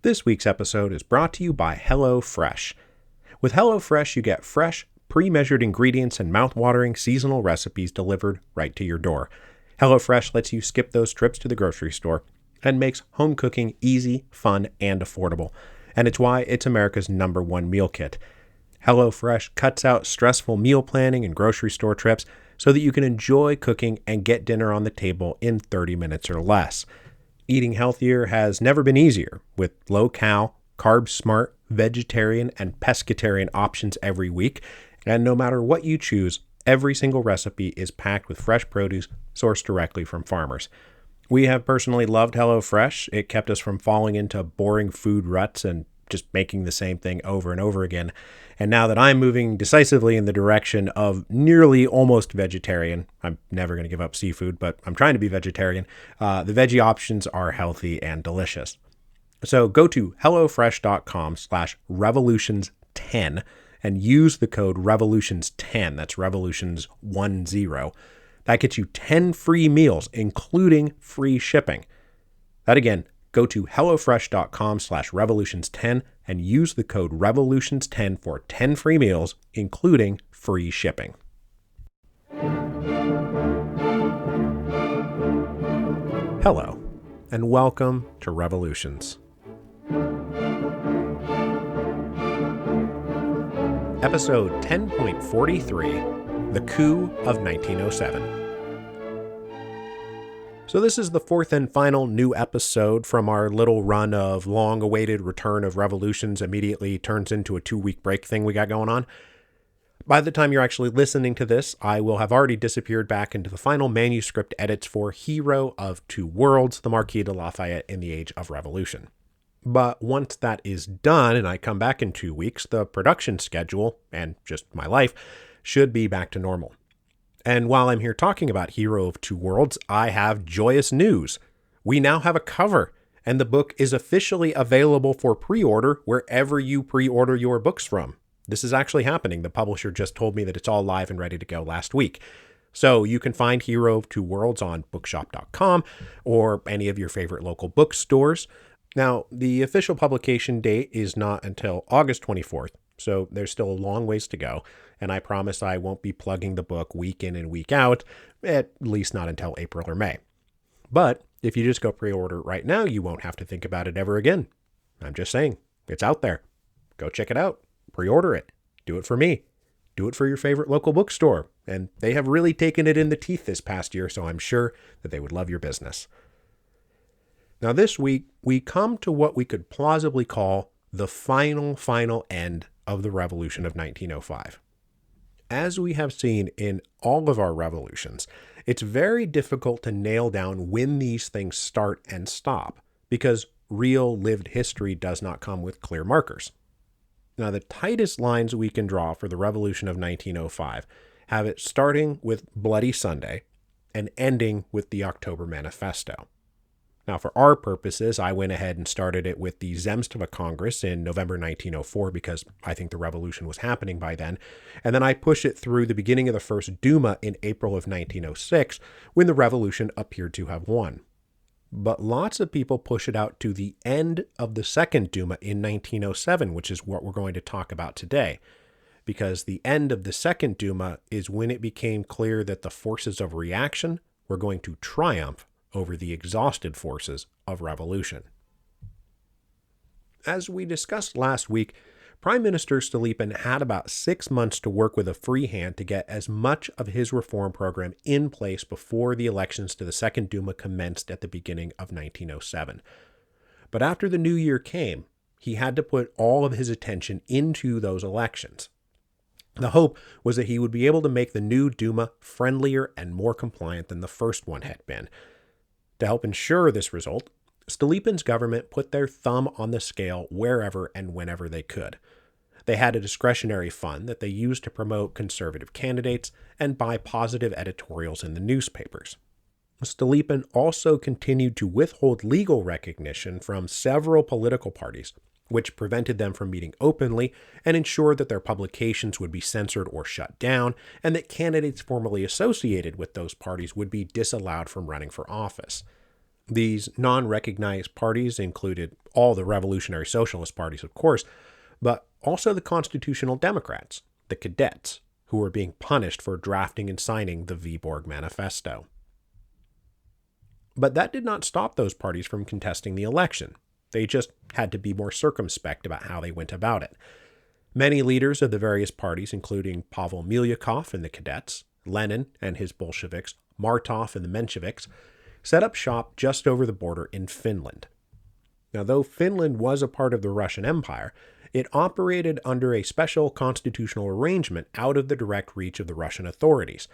This week's episode is brought to you by HelloFresh. With HelloFresh, you get fresh, pre-measured ingredients and mouth-watering seasonal recipes delivered right to your door. HelloFresh lets you skip those trips to the grocery store and makes home cooking easy, fun, and affordable. And it's why it's America's #1 meal kit. HelloFresh cuts out stressful meal planning and grocery store trips so that you can enjoy cooking and get dinner on the table in 30 minutes or less. Eating healthier has never been easier, with low-cal, carb-smart, vegetarian, and pescatarian options every week. And no matter what you choose, every single recipe is packed with fresh produce sourced directly from farmers. We have personally loved HelloFresh. It kept us from falling into boring food ruts and just making the same thing over and over again. And now that I'm moving decisively in the direction of nearly almost vegetarian, I'm never going to give up seafood, but I'm trying to be vegetarian, the veggie options are healthy and delicious. So go to hellofresh.com/revolutions10 and use the code revolutions10. That's revolutions10. That gets you 10 free meals, including free shipping. That again, go to hellofresh.com/revolutions10 and use the code revolutions10 for 10 free meals, including free shipping. Hello, and welcome to Revolutions. Episode 10.43, The Coup of 1907. So this is the fourth and final new episode from our little run of long-awaited return of Revolutions immediately turns into a 2-week break thing we got going on. By the time you're actually listening to this, I will have already disappeared back into the final manuscript edits for Hero of Two Worlds, the Marquis de Lafayette in the Age of Revolution. But once that is done and I come back in 2 weeks, the production schedule, and just my life, should be back to normal. And while I'm here talking about Hero of Two Worlds, I have joyous news. We now have a cover, and the book is officially available for pre-order wherever you pre-order your books from. This is actually happening. The publisher just told me that it's all live and ready to go last week. So you can find Hero of Two Worlds on bookshop.com or any of your favorite local bookstores. Now, the official publication date is not until August 24th, so there's still a long ways to go, and I promise I won't be plugging the book week in and week out, at least not until April or May. But if you just go pre-order right now, you won't have to think about it ever again. I'm just saying, it's out there. Go check it out. Pre-order it. Do it for me. Do it for your favorite local bookstore. And they have really taken it in the teeth this past year, so I'm sure that they would love your business. Now this week, we come to what we could plausibly call the final end of the Revolution of 1905. As we have seen in all of our revolutions, it's very difficult to nail down when these things start and stop, because real lived history does not come with clear markers. Now, the tightest lines we can draw for the Revolution of 1905 have it starting with Bloody Sunday and ending with the October Manifesto. Now, for our purposes, I went ahead and started it with the Zemstva Congress in November 1904 because I think the revolution was happening by then, and then I pushed it through the beginning of the First Duma in April of 1906 when the revolution appeared to have won. But lots of people push it out to the end of the Second Duma in 1907, which is what we're going to talk about today, because the end of the Second Duma is when it became clear that the forces of reaction were going to triumph over the exhausted forces of revolution. As we discussed last week, Prime Minister Stolypin had about 6 months to work with a free hand to get as much of his reform program in place before the elections to the Second Duma commenced at the beginning of 1907. But after the new year came, he had to put all of his attention into those elections. The hope was that he would be able to make the new Duma friendlier and more compliant than the first one had been. To help ensure this result, Stolypin's government put their thumb on the scale wherever and whenever they could. They had a discretionary fund that they used to promote conservative candidates and buy positive editorials in the newspapers. Stolypin also continued to withhold legal recognition from several political parties, which prevented them from meeting openly and ensured that their publications would be censored or shut down, and that candidates formerly associated with those parties would be disallowed from running for office. These non-recognized parties included all the revolutionary socialist parties, of course, but also the constitutional Democrats, the cadets, who were being punished for drafting and signing the Viborg Manifesto. But that did not stop those parties from contesting the election. They just had to be more circumspect about how they went about it. Many leaders of the various parties, including Pavel Milyukov and the cadets, Lenin and his Bolsheviks, Martov and the Mensheviks, set up shop just over the border in Finland. Now, though Finland was a part of the Russian Empire, it operated under a special constitutional arrangement out of the direct reach of the Russian authorities.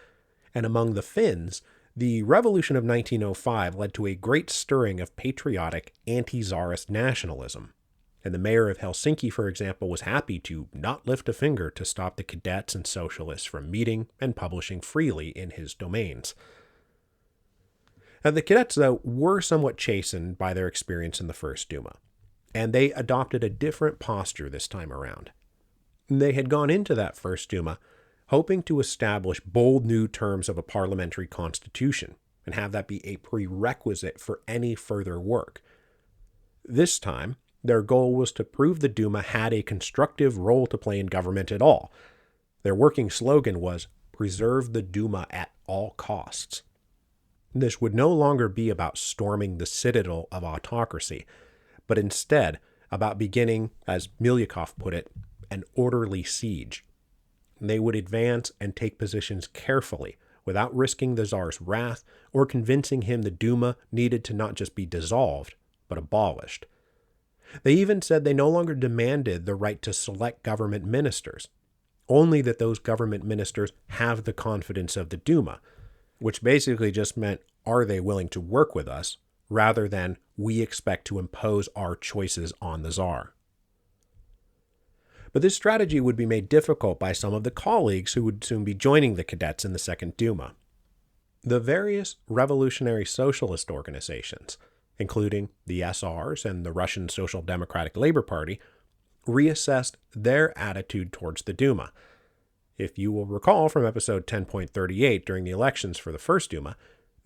And among the Finns, the Revolution of 1905 led to a great stirring of patriotic anti-Tsarist nationalism. And the mayor of Helsinki, for example, was happy to not lift a finger to stop the cadets and socialists from meeting and publishing freely in his domains. Now, the cadets, though, were somewhat chastened by their experience in the First Duma, and they adopted a different posture this time around. They had gone into that First Duma hoping to establish bold new terms of a parliamentary constitution and have that be a prerequisite for any further work. This time, their goal was to prove the Duma had a constructive role to play in government at all. Their working slogan was, "Preserve the Duma at all costs." This would no longer be about storming the citadel of autocracy, but instead about beginning, as Milyukov put it, an orderly siege. They would advance and take positions carefully, without risking the Tsar's wrath or convincing him the Duma needed to not just be dissolved, but abolished. They even said they no longer demanded the right to select government ministers, only that those government ministers have the confidence of the Duma, which basically just meant, are they willing to work with us, rather than we expect to impose our choices on the Tsar. But this strategy would be made difficult by some of the colleagues who would soon be joining the cadets in the Second Duma. The various revolutionary socialist organizations, including the SRs and the Russian Social Democratic Labor Party, reassessed their attitude towards the Duma. If you will recall from episode 10.38 during the elections for the First Duma,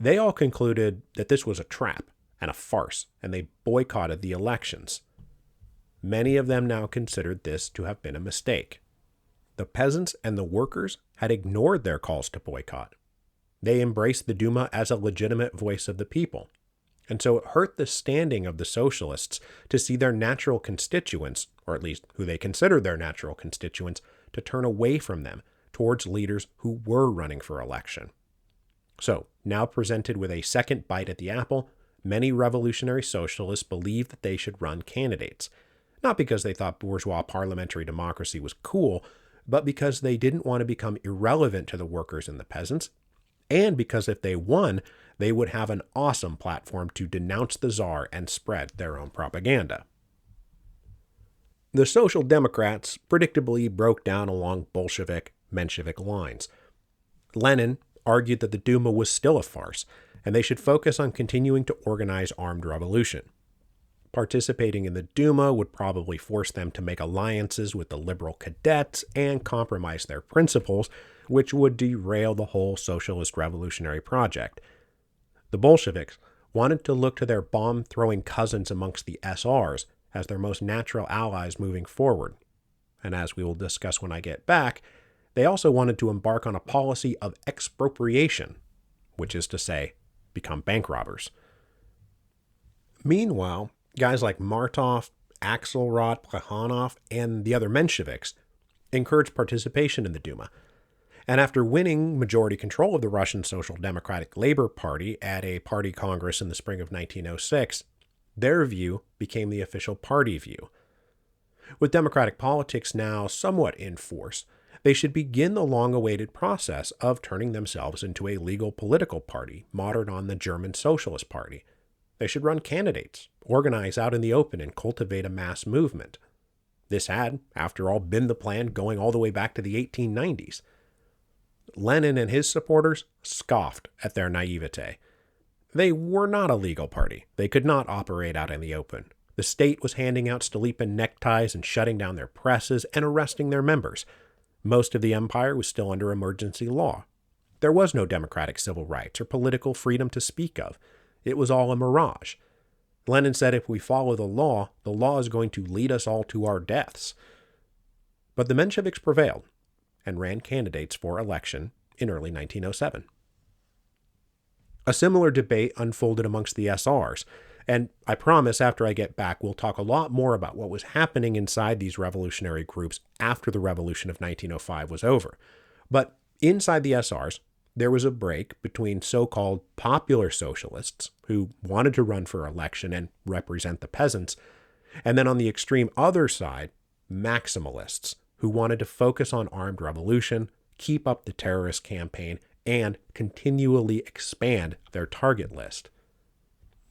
they all concluded that this was a trap and a farce, and they boycotted the elections. Many of them now considered this to have been a mistake. The peasants and the workers had ignored their calls to boycott. They embraced the Duma as a legitimate voice of the people. And so it hurt the standing of the socialists to see their natural constituents, or at least who they considered their natural constituents, to turn away from them towards leaders who were running for election. So, now presented with a second bite at the apple, many revolutionary socialists believed that they should run candidates, not because they thought bourgeois parliamentary democracy was cool, but because they didn't want to become irrelevant to the workers and the peasants, and because if they won, they would have an awesome platform to denounce the Tsar and spread their own propaganda. The Social Democrats predictably broke down along Bolshevik-Menshevik lines. Lenin argued that the Duma was still a farce, and they should focus on continuing to organize armed revolution. Participating in the Duma would probably force them to make alliances with the liberal cadets and compromise their principles, which would derail the whole socialist revolutionary project. The Bolsheviks wanted to look to their bomb-throwing cousins amongst the SRs as their most natural allies moving forward. And as we will discuss when I get back, they also wanted to embark on a policy of expropriation, which is to say, become bank robbers. Meanwhile, guys like Martov, Axelrod, Plekhanov, and the other Mensheviks encouraged participation in the Duma. And after winning majority control of the Russian Social Democratic Labor Party at a party congress in the spring of 1906, their view became the official party view. With democratic politics now somewhat in force, they should begin the long-awaited process of turning themselves into a legal political party modeled on the German Socialist Party. They should run candidates, organize out in the open, and cultivate a mass movement. This had, after all, been the plan going all the way back to the 1890s. Lenin and his supporters scoffed at their naivete. They were not a legal party. They could not operate out in the open. The state was handing out Stolypin neckties and shutting down their presses and arresting their members. Most of the empire was still under emergency law. There was no democratic civil rights or political freedom to speak of. It was all a mirage. Lenin said if we follow the law is going to lead us all to our deaths. But the Mensheviks prevailed and ran candidates for election in early 1907. A similar debate unfolded amongst the SRs, and I promise after I get back we'll talk a lot more about what was happening inside these revolutionary groups after the revolution of 1905 was over. But inside the SRs, there was a break between so-called popular socialists who wanted to run for election and represent the peasants, and then on the extreme other side, maximalists who wanted to focus on armed revolution, keep up the terrorist campaign, and continually expand their target list.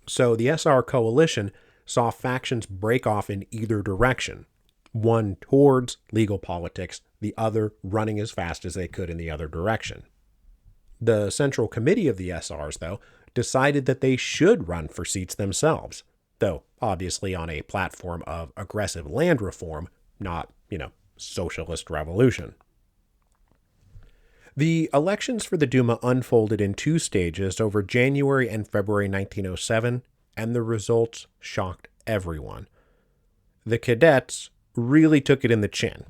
So the SR coalition saw factions break off in either direction, one towards legal politics, the other running as fast as they could in the other direction. The Central Committee of the SRs, though, decided that they should run for seats themselves, though obviously on a platform of aggressive land reform, not, socialist revolution. The elections for the Duma unfolded in two stages over January and February 1907, and the results shocked everyone. The cadets really took it in the chin.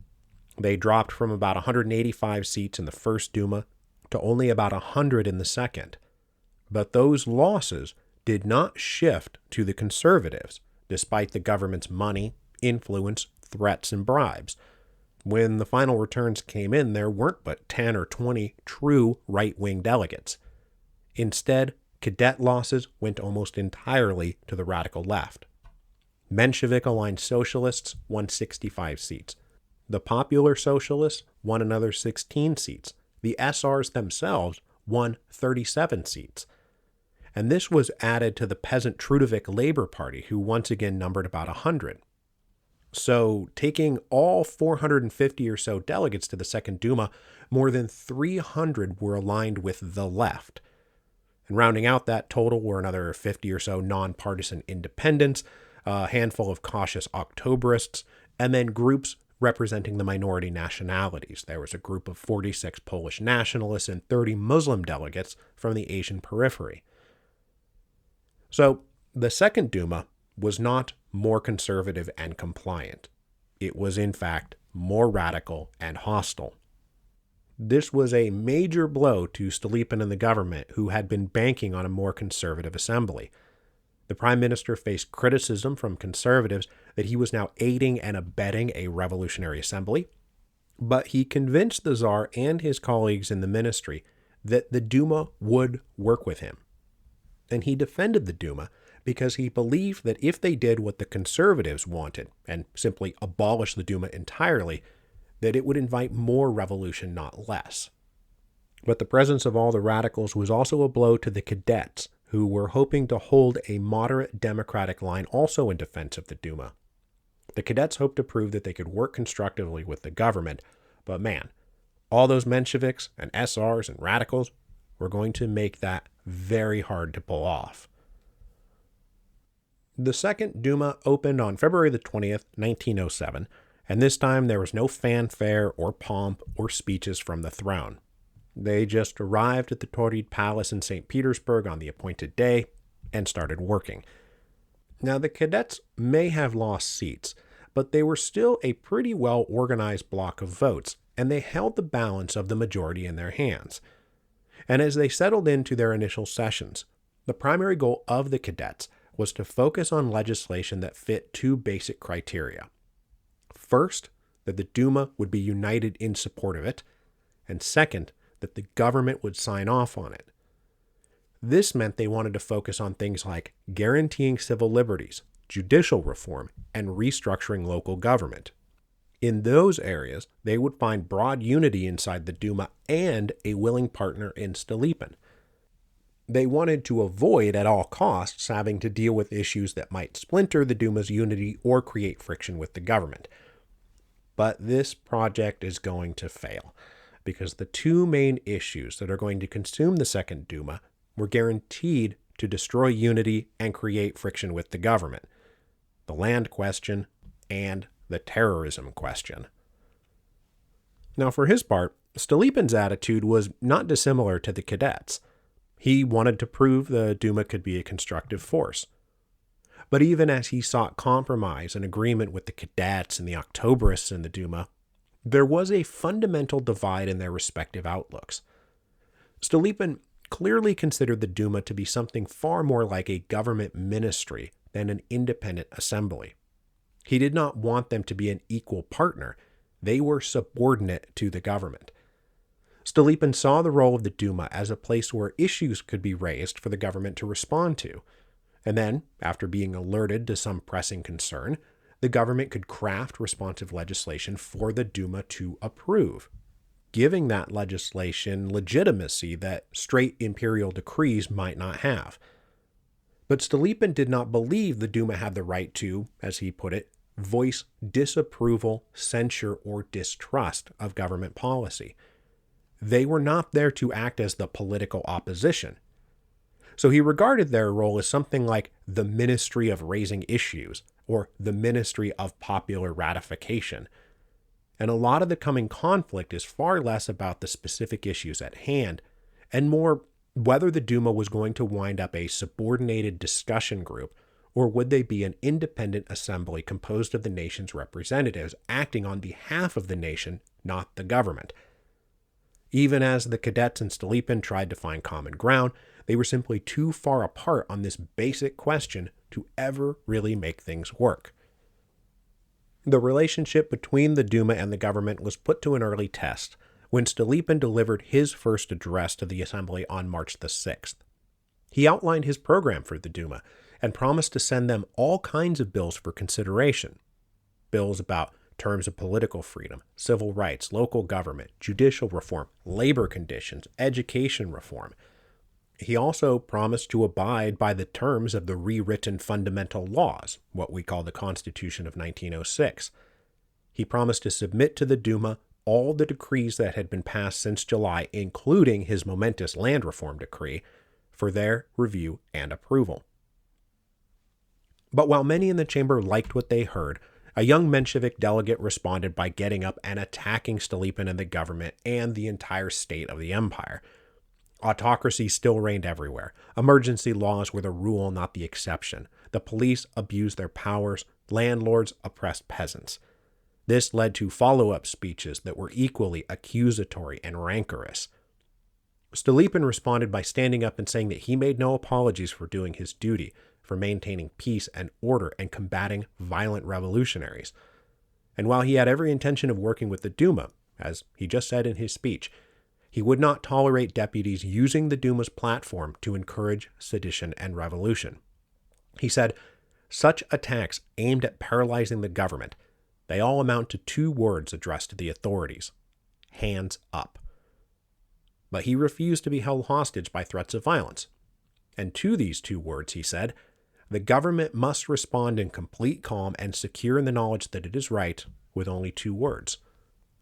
They dropped from about 185 seats in the first Duma to only about 100 in the second. But those losses did not shift to the conservatives, despite the government's money, influence, threats, and bribes. When the final returns came in, there weren't but 10 or 20 true right-wing delegates. Instead, cadet losses went almost entirely to the radical left. Menshevik-aligned socialists won 65 seats. The popular socialists won another 16 seats. The SRs themselves won 37 seats. And this was added to the peasant Trudovik Labor Party, who once again numbered about 100. So, taking all 450 or so delegates to the Second Duma, more than 300 were aligned with the left. And rounding out that total were another 50 or so nonpartisan independents, a handful of cautious Octoberists, and then groups representing the minority nationalities. There was a group of 46 Polish nationalists and 30 Muslim delegates from the Asian periphery. So, the Second Duma was not more conservative and compliant. It was, in fact, more radical and hostile. This was a major blow to Stolypin and the government, who had been banking on a more conservative assembly. The prime minister faced criticism from conservatives that he was now aiding and abetting a revolutionary assembly, but he convinced the Tsar and his colleagues in the ministry that the Duma would work with him. And he defended the Duma because he believed that if they did what the conservatives wanted and simply abolished the Duma entirely, that it would invite more revolution, not less. But the presence of all the radicals was also a blow to the cadets, who were hoping to hold a moderate democratic line also in defense of the Duma. The cadets hoped to prove that they could work constructively with the government, but man, all those Mensheviks and SRs and radicals were going to make that very hard to pull off. The Second Duma opened on February the 20th, 1907, and this time there was no fanfare or pomp or speeches from the throne. They just arrived at the Tauride Palace in St. Petersburg on the appointed day and started working. Now, the cadets may have lost seats, but they were still a pretty well-organized block of votes, and they held the balance of the majority in their hands. And as they settled into their initial sessions, the primary goal of the cadets was to focus on legislation that fit two basic criteria. First, that the Duma would be united in support of it, and second, that the government would sign off on it. This meant they wanted to focus on things like guaranteeing civil liberties, judicial reform, and restructuring local government. In those areas, they would find broad unity inside the Duma and a willing partner in Stolypin. They wanted to avoid at all costs having to deal with issues that might splinter the Duma's unity or create friction with the government. But this project is going to fail, because the two main issues that are going to consume the Second Duma were guaranteed to destroy unity and create friction with the government: the land question and the terrorism question. Now, for his part, Stolypin's attitude was not dissimilar to the cadets. He wanted to prove the Duma could be a constructive force. But even as he sought compromise and agreement with the cadets and the Octoberists in the Duma, there was a fundamental divide in their respective outlooks. Stolypin clearly considered the Duma to be something far more like a government ministry than an independent assembly. He did not want them to be an equal partner. They were subordinate to the government. Stolypin saw the role of the Duma as a place where issues could be raised for the government to respond to. And then, after being alerted to some pressing concern, the government could craft responsive legislation for the Duma to approve, giving that legislation legitimacy that straight imperial decrees might not have. But Stolypin did not believe the Duma had the right to, as he put it, voice disapproval, censure, or distrust of government policy. They were not there to act as the political opposition. So he regarded their role as something like the Ministry of Raising Issues, or the Ministry of Popular Ratification. And a lot of the coming conflict is far less about the specific issues at hand, and more whether the Duma was going to wind up a subordinated discussion group, or would they be an independent assembly composed of the nation's representatives acting on behalf of the nation, not the government. Even as the cadets and Stolypin tried to find common ground, they were simply too far apart on this basic question to ever really make things work. The relationship between the Duma and the government was put to an early test when Stolypin delivered his first address to the assembly on March the 6th. He outlined his program for the Duma and promised to send them all kinds of bills for consideration. Bills about terms of political freedom, civil rights, local government, judicial reform, labor conditions, education reform. He also promised to abide by the terms of the rewritten fundamental laws, what we call the Constitution of 1906. He promised to submit to the Duma all the decrees that had been passed since July, including his momentous land reform decree, for their review and approval. But while many in the chamber liked what they heard, a young Menshevik delegate responded by getting up and attacking Stolypin and the government and the entire state of the empire. Autocracy still reigned everywhere. Emergency laws were the rule, not the exception. The police abused their powers. Landlords oppressed peasants. This led to follow-up speeches that were equally accusatory and rancorous. Stolypin responded by standing up and saying that he made no apologies for doing his duty, for maintaining peace and order and combating violent revolutionaries. And while he had every intention of working with the Duma, as he just said in his speech, he would not tolerate deputies using the Duma's platform to encourage sedition and revolution. He said, "Such attacks aimed at paralyzing the government, they all amount to two words addressed to the authorities: hands up." But he refused to be held hostage by threats of violence. And to these two words, he said, the government must respond in complete calm and secure in the knowledge that it is right, with only two words: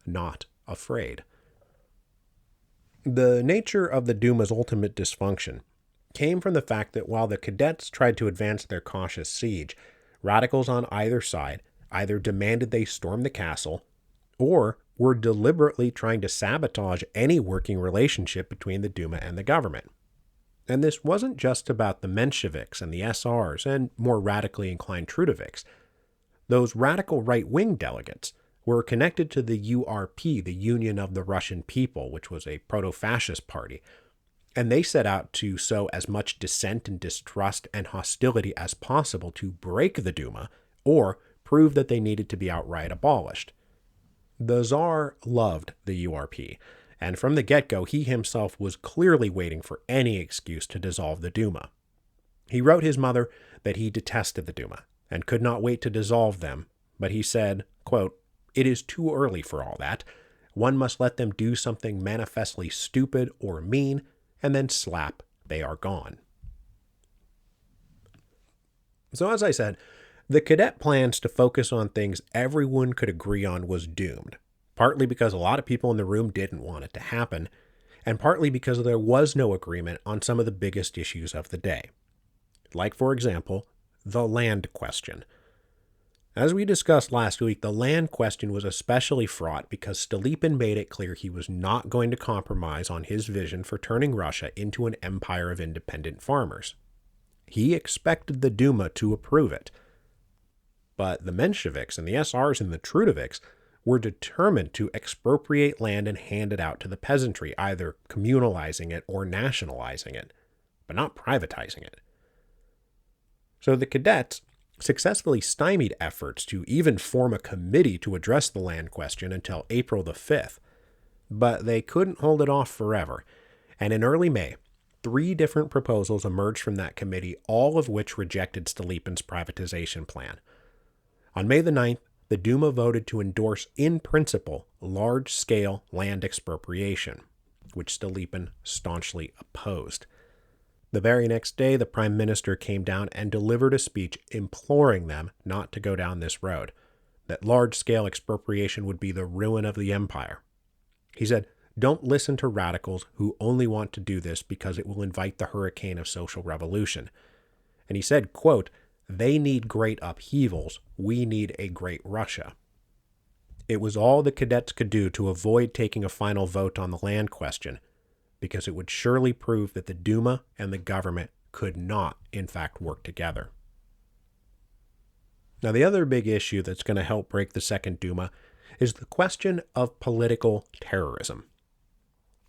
not afraid. The nature of the Duma's ultimate dysfunction came from the fact that while the cadets tried to advance their cautious siege, radicals on either side either demanded they storm the castle or were deliberately trying to sabotage any working relationship between the Duma and the government. And this wasn't just about the Mensheviks and the SRs and more radically inclined Trudoviks. Those radical right-wing delegates were connected to the URP, the Union of the Russian People, which was a proto-fascist party, and they set out to sow as much dissent and distrust and hostility as possible to break the Duma or prove that they needed to be outright abolished. The Tsar loved the URP, and from the get-go he himself was clearly waiting for any excuse to dissolve the Duma. He wrote his mother that he detested the Duma and could not wait to dissolve them, but he said, quote, "It is too early for all that. One must let them do something manifestly stupid or mean, and then slap, they are gone." So as I said, the cadet plans to focus on things everyone could agree on was doomed, partly because a lot of people in the room didn't want it to happen, and partly because there was no agreement on some of the biggest issues of the day. Like, for example, the land question. As we discussed last week, the land question was especially fraught because Stolypin made it clear he was not going to compromise on his vision for turning Russia into an empire of independent farmers. He expected the Duma to approve it. But the Mensheviks and the SRs and the Trudoviks were determined to expropriate land and hand it out to the peasantry, either communalizing it or nationalizing it, but not privatizing it. So the cadets successfully stymied efforts to even form a committee to address the land question until April the 5th. But they couldn't hold it off forever, and in early May, 3 different proposals emerged from that committee, all of which rejected Stolypin's privatization plan. On May the 9th, the Duma voted to endorse in principle large-scale land expropriation, which Stolypin staunchly opposed. The very next day, the prime minister came down and delivered a speech imploring them not to go down this road, that large-scale expropriation would be the ruin of the empire. He said, "Don't listen to radicals who only want to do this because it will invite the hurricane of social revolution." And he said, quote, "They need great upheavals. We need a great Russia." It was all the cadets could do to avoid taking a final vote on the land question, because it would surely prove that the Duma and the government could not, in fact, work together. Now, the other big issue that's going to help break the Second Duma is the question of political terrorism.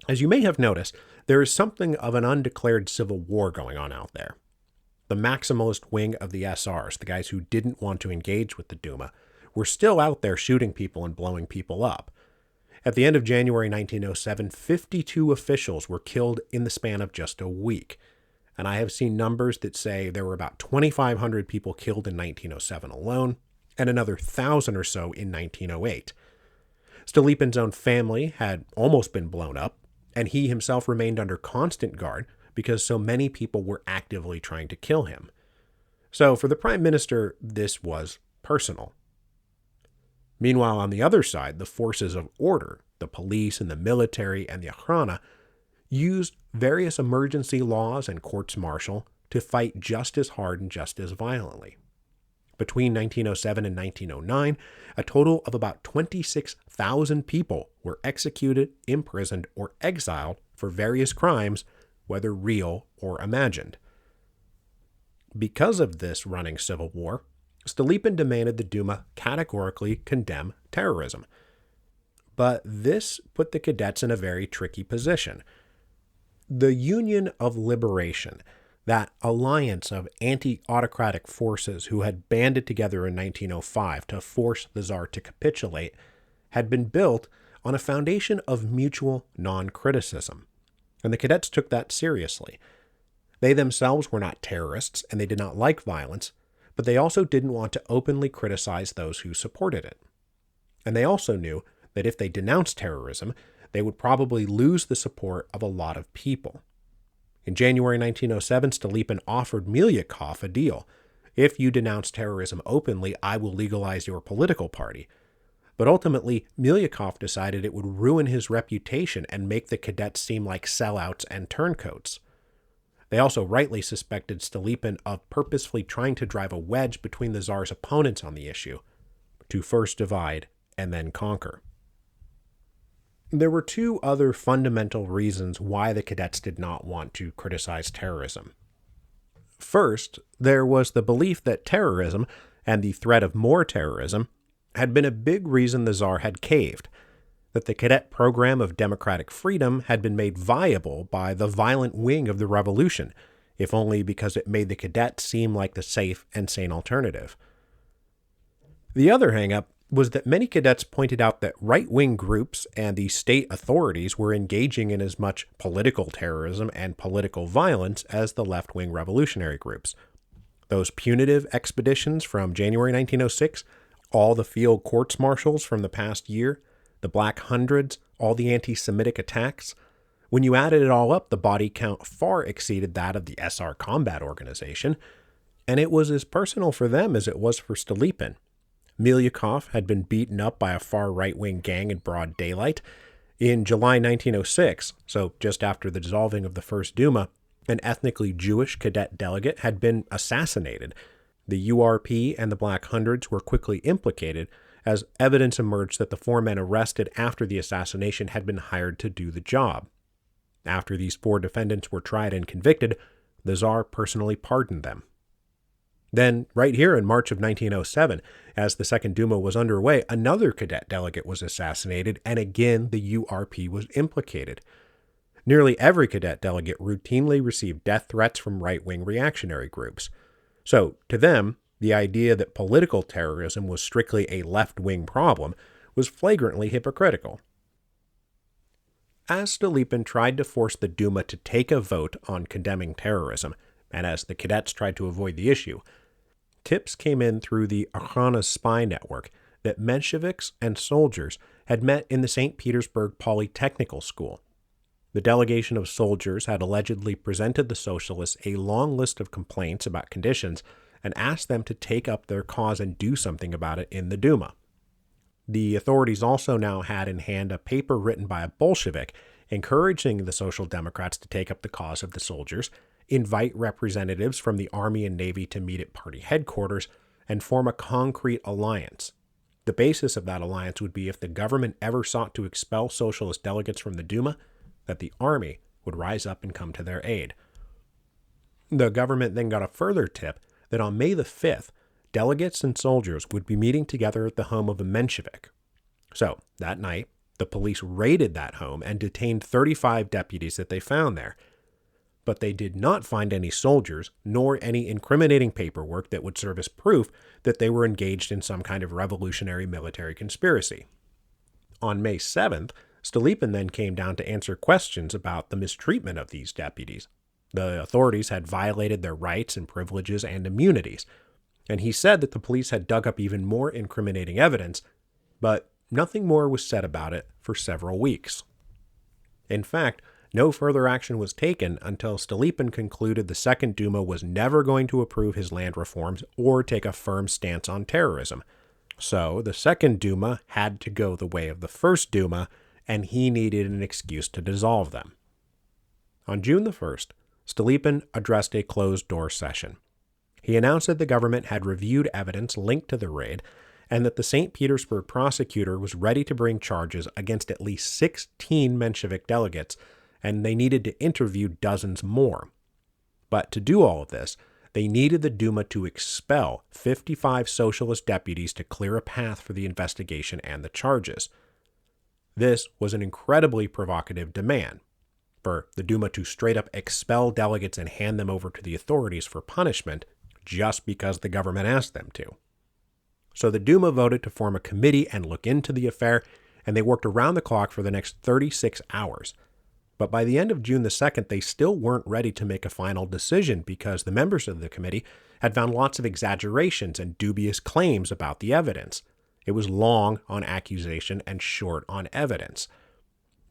As you may have noticed, there is something of an undeclared civil war going on out there. The maximalist wing of the SRs, the guys who didn't want to engage with the Duma, were still out there shooting people and blowing people up. At the end of January 1907, 52 officials were killed in the span of just a week. And I have seen numbers that say there were about 2,500 people killed in 1907 alone, and another 1,000 or so in 1908. Stolypin's own family had almost been blown up, and he himself remained under constant guard because so many people were actively trying to kill him. So for the prime minister, this was personal. Meanwhile, on the other side, the forces of order, the police and the military and the Okhrana, used various emergency laws and courts-martial to fight just as hard and just as violently. Between 1907 and 1909, a total of about 26,000 people were executed, imprisoned, or exiled for various crimes, whether real or imagined. Because of this running civil war, Stolypin demanded the Duma categorically condemn terrorism. But this put the cadets in a very tricky position. The Union of Liberation, that alliance of anti-autocratic forces who had banded together in 1905 to force the Tsar to capitulate, had been built on a foundation of mutual non-criticism. And the cadets took that seriously. They themselves were not terrorists, and they did not like violence, but they also didn't want to openly criticize those who supported it. And they also knew that if they denounced terrorism, they would probably lose the support of a lot of people. In January 1907, Stolypin offered Milyukov a deal. "If you denounce terrorism openly, I will legalize your political party." But ultimately, Milyukov decided it would ruin his reputation and make the cadets seem like sellouts and turncoats. They also rightly suspected Stolypin of purposefully trying to drive a wedge between the Tsar's opponents on the issue, to first divide and then conquer. There were 2 other fundamental reasons why the cadets did not want to criticize terrorism. First, there was the belief that terrorism, and the threat of more terrorism, had been a big reason the Tsar had caved, that the cadet program of democratic freedom had been made viable by the violent wing of the revolution, if only because it made the cadets seem like the safe and sane alternative. The other hang-up was that many cadets pointed out that right-wing groups and the state authorities were engaging in as much political terrorism and political violence as the left-wing revolutionary groups. Those punitive expeditions from January 1906, all the field courts-martials from the past year, the Black Hundreds, all the anti-Semitic attacks. When you added it all up, the body count far exceeded that of the SR Combat Organization, and it was as personal for them as it was for Stolypin. Milyukov had been beaten up by a far right-wing gang in broad daylight. In July 1906, so just after the dissolving of the First Duma, an ethnically Jewish cadet delegate had been assassinated. The URP and the Black Hundreds were quickly implicated as evidence emerged that the four men arrested after the assassination had been hired to do the job. After these four defendants were tried and convicted, the Tsar personally pardoned them. Then, right here in March of 1907, as the Second Duma was underway, another cadet delegate was assassinated, and again the URP was implicated. Nearly every cadet delegate routinely received death threats from right-wing reactionary groups. So, to them, the idea that political terrorism was strictly a left-wing problem was flagrantly hypocritical. As Stolypin tried to force the Duma to take a vote on condemning terrorism, and as the cadets tried to avoid the issue, tips came in through the Okhrana spy network that Mensheviks and soldiers had met in the St. Petersburg Polytechnical School. The delegation of soldiers had allegedly presented the socialists a long list of complaints about conditions and asked them to take up their cause and do something about it in the Duma. The authorities also now had in hand a paper written by a Bolshevik encouraging the Social Democrats to take up the cause of the soldiers, invite representatives from the Army and Navy to meet at party headquarters, and form a concrete alliance. The basis of that alliance would be if the government ever sought to expel socialist delegates from the Duma, that the Army would rise up and come to their aid. The government then got a further tip that on May the 5th, delegates and soldiers would be meeting together at the home of a Menshevik. So, that night, the police raided that home and detained 35 deputies that they found there. But they did not find any soldiers, nor any incriminating paperwork that would serve as proof that they were engaged in some kind of revolutionary military conspiracy. On May 7th, Stolypin then came down to answer questions about the mistreatment of these deputies. The authorities had violated their rights and privileges and immunities, and he said that the police had dug up even more incriminating evidence, but nothing more was said about it for several weeks. In fact, no further action was taken until Stolypin concluded the Second Duma was never going to approve his land reforms or take a firm stance on terrorism. So the Second Duma had to go the way of the First Duma, and he needed an excuse to dissolve them. On June the 1st, Stolypin addressed a closed-door session. He announced that the government had reviewed evidence linked to the raid and that the St. Petersburg prosecutor was ready to bring charges against at least 16 Menshevik delegates, and they needed to interview dozens more. But to do all of this, they needed the Duma to expel 55 socialist deputies to clear a path for the investigation and the charges. This was an incredibly provocative demand, for the Duma to straight up expel delegates and hand them over to the authorities for punishment just because the government asked them to. So the Duma voted to form a committee and look into the affair, and they worked around the clock for the next 36 hours. But by the end of June the 2nd, they still weren't ready to make a final decision because the members of the committee had found lots of exaggerations and dubious claims about the evidence. It was long on accusation and short on evidence.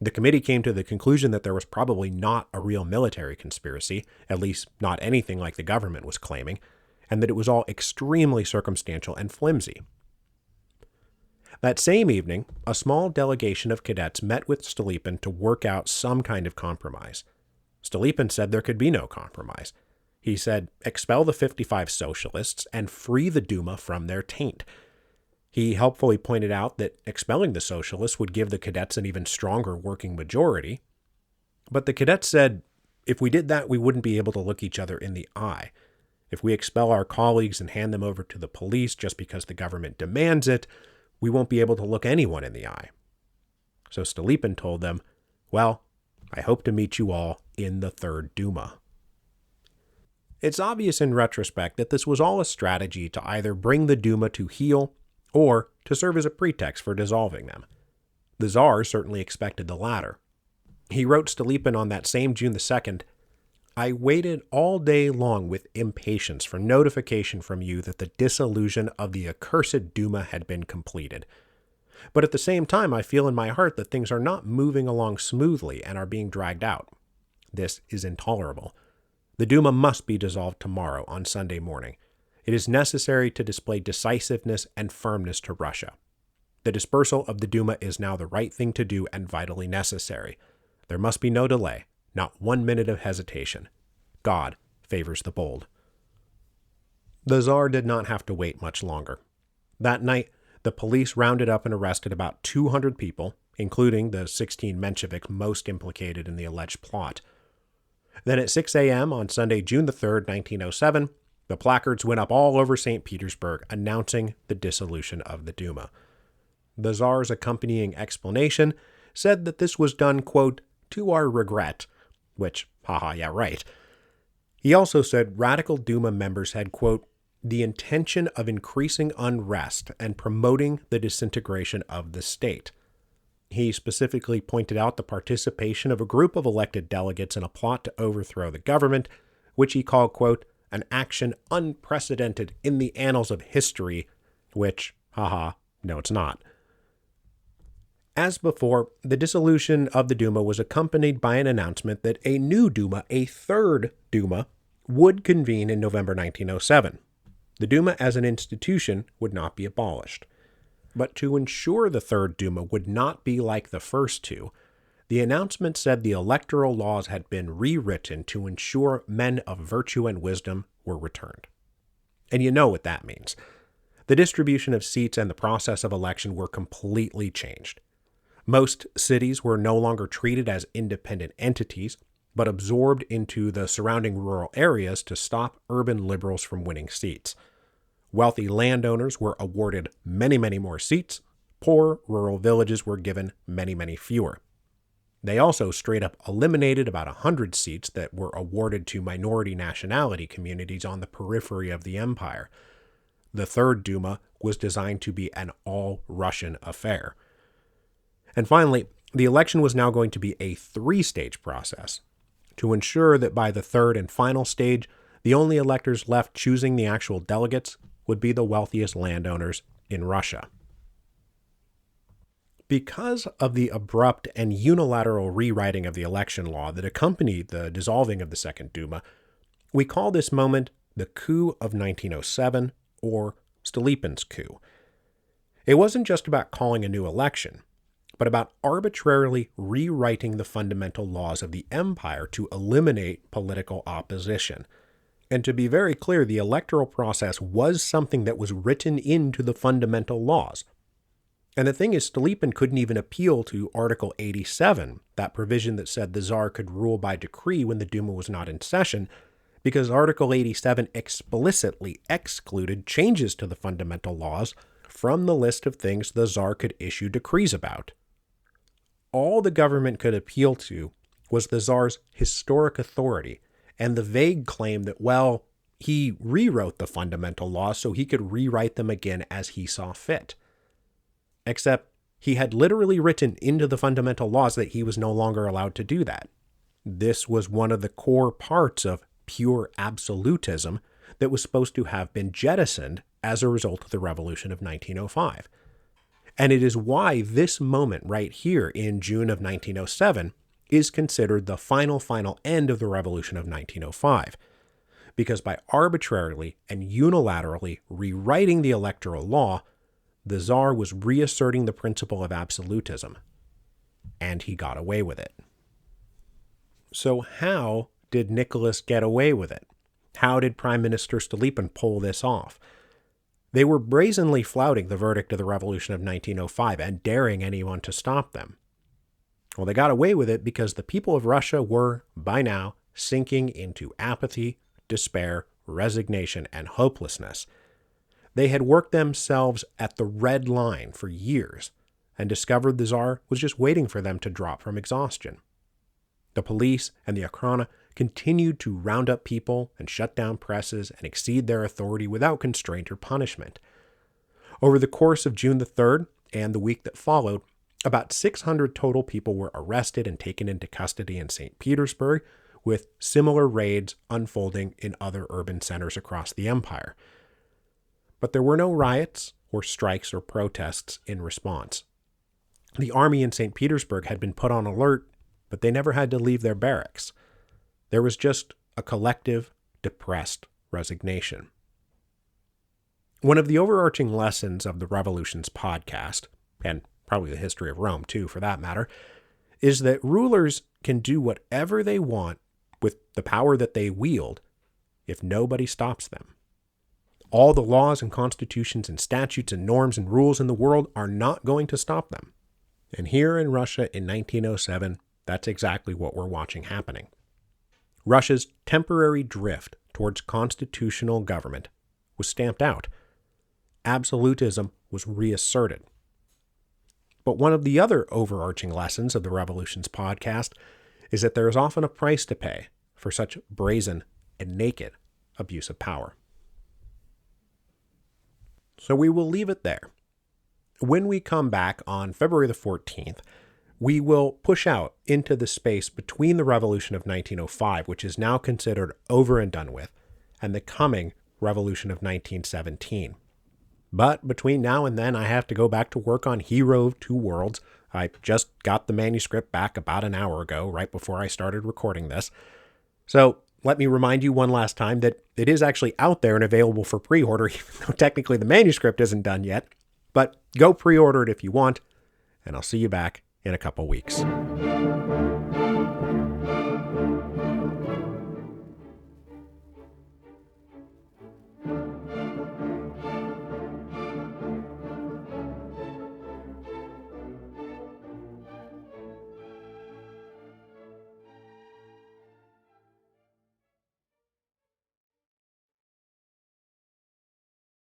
The committee came to the conclusion that there was probably not a real military conspiracy, at least not anything like the government was claiming, and that it was all extremely circumstantial and flimsy. That same evening, a small delegation of cadets met with Stolypin to work out some kind of compromise. Stolypin said there could be no compromise. He said, expel the 55 socialists and free the Duma from their taint. He helpfully pointed out that expelling the socialists would give the cadets an even stronger working majority. But the cadets said, if we did that, we wouldn't be able to look each other in the eye. If we expel our colleagues and hand them over to the police just because the government demands it, we won't be able to look anyone in the eye. So Stolypin told them, well, I hope to meet you all in the Third Duma. It's obvious in retrospect that this was all a strategy to either bring the Duma to heel or to serve as a pretext for dissolving them. The Tsar certainly expected the latter. He wrote Stolypin on that same June the 2nd, I waited all day long with impatience for notification from you that the dissolution of the accursed Duma had been completed. But at the same time, I feel in my heart that things are not moving along smoothly and are being dragged out. This is intolerable. The Duma must be dissolved tomorrow on Sunday morning. It is necessary to display decisiveness and firmness to Russia. The dispersal of the Duma is now the right thing to do and vitally necessary. There must be no delay. Not 1 minute of hesitation. God favors the bold. The Tsar did not have to wait much longer. That night, the police rounded up and arrested about 200 people, including the 16 Mensheviks most implicated in the alleged plot. Then at 6 a.m. on Sunday, June the 3rd, 1907, the placards went up all over St. Petersburg announcing the dissolution of the Duma. The Tsar's accompanying explanation said that this was done, quote, to our regret, which, haha, yeah, right. He also said radical Duma members had, quote, the intention of increasing unrest and promoting the disintegration of the state. He specifically pointed out the participation of a group of elected delegates in a plot to overthrow the government, which he called, quote, an action unprecedented in the annals of history, which, haha, no it's not. As before, the dissolution of the Duma was accompanied by an announcement that a new Duma, a third Duma, would convene in November 1907. The Duma as an institution would not be abolished. But to ensure the third Duma would not be like the first two, the announcement said the electoral laws had been rewritten to ensure men of virtue and wisdom were returned. And you know what that means. The distribution of seats and the process of election were completely changed. Most cities were no longer treated as independent entities, but absorbed into the surrounding rural areas to stop urban liberals from winning seats. Wealthy landowners were awarded many, many more seats. Poor rural villages were given many, many fewer. They also straight up eliminated about 100 seats that were awarded to minority nationality communities on the periphery of the empire. The Third Duma was designed to be an all-Russian affair. And finally, the election was now going to be a three-stage process to ensure that by the third and final stage, the only electors left choosing the actual delegates would be the wealthiest landowners in Russia. Because of the abrupt and unilateral rewriting of the election law that accompanied the dissolving of the Second Duma, we call this moment the Coup of 1907, or Stolypin's coup. It wasn't just about calling a new election, but about arbitrarily rewriting the fundamental laws of the empire to eliminate political opposition. And to be very clear, the electoral process was something that was written into the fundamental laws. And the thing is, Stolypin couldn't even appeal to Article 87, that provision that said the Tsar could rule by decree when the Duma was not in session, because Article 87 explicitly excluded changes to the fundamental laws from the list of things the Tsar could issue decrees about. All the government could appeal to was the Tsar's historic authority and the vague claim that, well, he rewrote the fundamental laws so he could rewrite them again as he saw fit. Except he had literally written into the fundamental laws that he was no longer allowed to do that. This was one of the core parts of pure absolutism that was supposed to have been jettisoned as a result of the revolution of 1905. And it is why this moment right here in June of 1907 is considered the final end of the revolution of 1905. Because by arbitrarily and unilaterally rewriting the electoral law, the Tsar was reasserting the principle of absolutism. And he got away with it. So how did Nicholas get away with it? How did Prime Minister Stolypin pull this off? They were brazenly flouting the verdict of the Revolution of 1905 and daring anyone to stop them. Well, they got away with it because the people of Russia were, by now, sinking into apathy, despair, resignation, and hopelessness. They had worked themselves at the red line for years and discovered the Tsar was just waiting for them to drop from exhaustion. The police and the Okhrana continued to round up people and shut down presses and exceed their authority without constraint or punishment. Over the course of June the 3rd and the week that followed, about 600 total people were arrested and taken into custody in St. Petersburg, with similar raids unfolding in other urban centers across the empire. But there were no riots or strikes or protests in response. The army in St. Petersburg had been put on alert, but they never had to leave their barracks. There was just a collective, depressed resignation. One of the overarching lessons of the Revolutions podcast, and probably the history of Rome too for that matter, is that rulers can do whatever they want with the power that they wield if nobody stops them. All the laws and constitutions and statutes and norms and rules in the world are not going to stop them. And here in Russia in 1907, that's exactly what we're watching happening. Russia's temporary drift towards constitutional government was stamped out. Absolutism was reasserted. But one of the other overarching lessons of the Revolutions podcast is that there is often a price to pay for such brazen and naked abuse of power. So we will leave it there. When we come back on February the 14th, we will push out into the space between the Revolution of 1905, which is now considered over and done with, and the coming Revolution of 1917. But between now and then, I have to go back to work on Hero of Two Worlds. I just got the manuscript back about an hour ago, right before I started recording this. So let me remind you one last time that it is actually out there and available for pre-order, even though technically the manuscript isn't done yet. But go pre-order it if you want, and I'll see you back in a couple weeks.